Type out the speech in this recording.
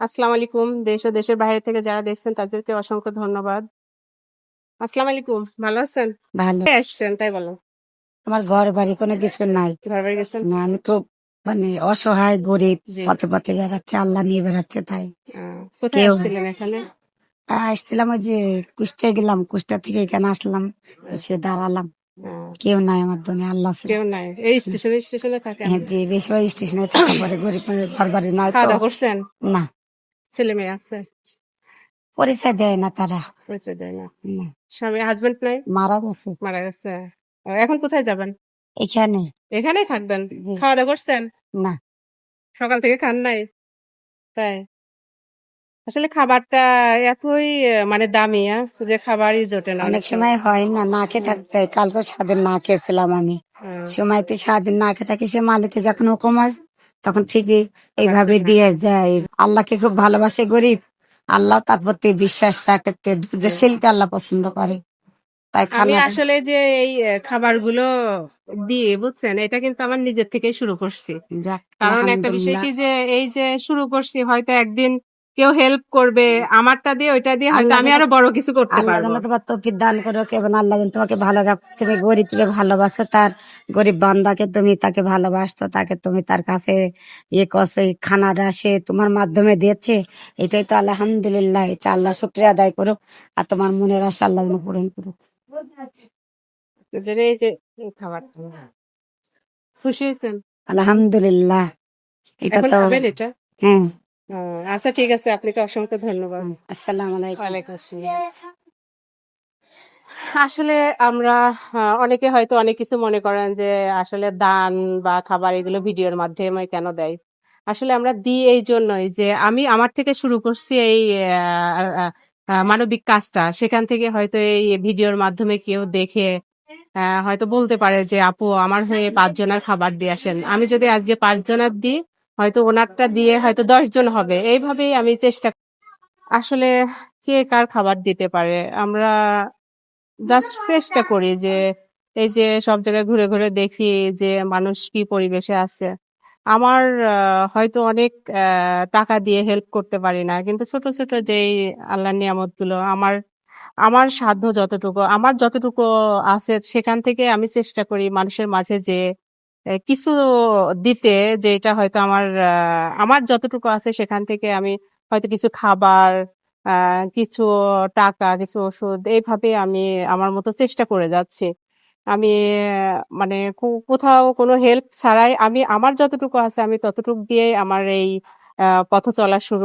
আসসালামু আলাইকুম। দেশ ও দেশের বাইরে থেকে যারা দেখছেন তাদেরকে অসংখ্য ধন্যবাদ। আসসালামু আলাইকুম। ভালো আছেন? ভালো। কোথায় আসছেন তাই বলো। আমার ঘর বাড়ি কোনো কিছু নাই। ঘর বাড়ি গেছেন? না, আমি খুব অসহায় গরিব, জি। পথে পথে বেড়াচ্ছে, আল্লাহ নিয়ে বেড়াচ্ছে। তাই কোথায় কেউ আসছিলেন এখানে? আসছিলাম, ওই যে কুষ্টায় গেলাম, কুষ্টা থেকে এখানে আসলাম, এসে দাঁড়ালাম। আহ, কেউ নাই আমার দুনিয়া, আল্লাহ ছাড়া। কেউ নাই। এই স্টেশনে থাকেন? হ্যাঁ, যে বেশি স্টেশনে থাকা পরে গরিব মানুষের ঘর বাড়ি নাই খাওয়া তো। দাওয়া করছেন? না, ছেলে মেয়ে আছে? পরিচয় দেয় না তারা। পরিচয় দেয় না। না, স্বামী হাজবেন্ড নাই? মারা গেছে। মারা গেছে। এখন কোথায় যাবেন? এখানে। এখানেই থাকবেন? খাওয়া দাওয়া করছেন? না, সকাল থেকে খান নাই? তাই আসলে খাবারটা এতই মানে দামি যে খাবারই জোটে না অনেক অনেক সময় সময়। হয় না, না খেয়ে থাকতে হয়। কালকে সারাদিন না খেয়েছিলাম আমি। হুম, সময়তে সারাদিন না খেয়ে থাকি, সে মালিকে যখন হুকুম হয় তখন ঠিকই খাবার এইভাবে চলে না। দিয়ে যায়। আল্লাহকে খুব ভালোবাসে গরিব, আল্লাহ তার প্রতি বিশ্বাস রাখতে, ধৈর্যশীলকে আল্লাহ পছন্দ করে। তাই আমি খানাটা আসলে যে এই খাবারগুলো দিয়ে বুঝছেন এটা কিন্তু আমার নিজের থেকেই শুরু করছি। যাক, কারণ একটা বিষয় আলহামদুলিল্লাহ। কি যে এই যে শুরু করছি হয়তো একদিন কেউ হেল্প করবে, আমারটা দিয়ে ওইটা দিয়ে হয়তো আল্লাহ আমি যেন আরো বড় কিছু করতে আল্লাহ পারবো। যেন তোমার তৌফিক দান করো, এবং আল্লাহ যেন তোমাকে ভালো রাখো। তুমি গরিবকে ভালোবাসো, তার গরিব বান্দাকে তুমি তাকে ভালোবাসতো, তাকে তুমি তার কাছে করছো, এই খানাটা সে তোমার মাধ্যমে দিয়েছে। এটাই তো আলহামদুলিল্লাহ, এটা আল্লাহ শুক্রিয়া আদায় করো। আর তোমার মনের আশা আল্লাহ যেন পূরণ করুক। যে এই যে খাবার খুশি হয়েছেন? আলহামদুলিল্লাহ। এটা এখন তো খাবেন এটা? হ্যাঁ। আচ্ছা ঠিক আছে, আপনাকে অসংখ্য ধন্যবাদ। আসসালামু আলাইকুম। ওয়ালাইকুম আসসালাম। আসলে আমরা অনেকে হয়তো অনেক কিছু মনে করেন যে আসলে দান বা খাবার এগুলো ভিডিওর মাধ্যমে কেন দেয়। আসলে আমরা দিই এই জন্যই যে আমি আমার থেকে শুরু করছি এই মানবিক কাজটা, সেখান থেকে হয়তো এই ভিডিওর মাধ্যমে কেউ দেখে হয়তো বলতে পারে যে আপু আমার হয়ে 5 জনের খাবার দিয়ে আসেন। আমি যদি আজকে 5 জনের দিই হয়তো ওনারটা দিয়ে হয়তো 10 জন হবে। এইভাবেই আমি চেষ্টা আসলে কে কার খাবার দিতে পারে আমরা জাস্ট চেষ্টা করি যে এই যে সব জায়গায় ঘুরে ঘুরে দেখি যে মানুষ কি পরিবেশে আছে। আমার হয়তো অনেক টাকা দিয়ে হেল্প করতে পারি না, কিন্তু ছোট ছোট যেই আল্লাহর নিয়ামত গুলো আমার আমার সাধ্য যতটুকু আমার যতটুকু আছে সেখান থেকে আমি চেষ্টা করি মানুষের মাঝে যে কিছু দিতে, যেটা হয়তো আমার যতটুকু আছে সেখান থেকে আমি হয়তো কিছু খাবার, কিছু টাকা, কিছু ওষুধ, এইভাবে আমি আমার মতো চেষ্টা করে যাচ্ছি। আমি মানে কোথাও কোনো হেল্প ছাড়াই আমি আমার যতটুকু আছে আমি ততটুকু দিয়ে আমার এই পথ চলা শুরু